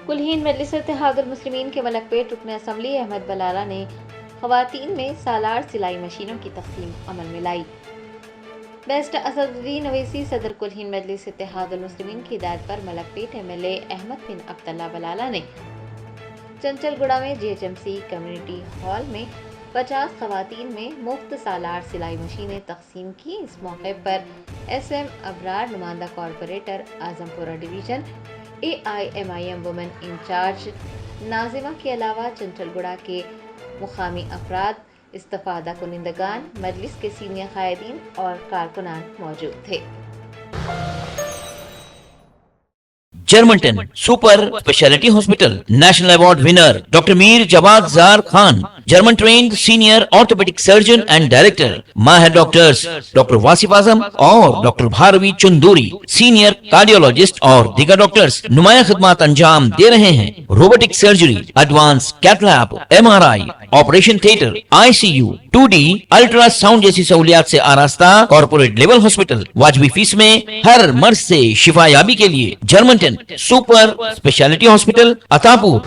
کلہین مجلس اتحاد المسلمین کے ملک پیٹ رکن اسمبلی احمد بلالہ نے خواتین میں سالار سلائی مشینوں کی تقسیم عمل میں لائی۔ بیسٹ اسد الدین اویسی صدر کلہین مجلس اتحاد المسلمین کی ہدایت پر Malakpet M L A Ahmed bin Abdullah Balala نے چنچل گڑا میں G H M C community hall میں 50 خواتین میں مفت سالار سلائی مشینیں تقسیم کی۔ اس موقع پر ایس ایم ابرار نمائندہ کارپوریٹر اعظم پورہ division AIMIM women incharge Nazma کے علاوہ چنچل گڑا کے مقامی افراد، استفادہ کنندگان، مجلس کے سینئر قائدین اور کارکنان موجود تھے۔ Germanton super specialty hospital national award winner doctor Mir Jawad Zar Khan, German trained senior orthopedic surgeon and director, ماہر ڈاکٹرز ڈاکٹر واصف اعظم اور doctor Bharavi Chanduri, senior cardiologist اور دیگر ڈاکٹرز نمایاں خدمات انجام دے رہے ہیں۔ Robotic surgery, advance cath lab, MRI، operation theatre, ICU، 2D ultrasound جیسی سہولیات سے آراستہ کارپوریٹ لیول ہاسپٹل، واجبی فیس میں ہر مرض سے شفا یابی کے لیے جرمنٹن سپر اسپیشلٹی ہاسپٹل عطا پور۔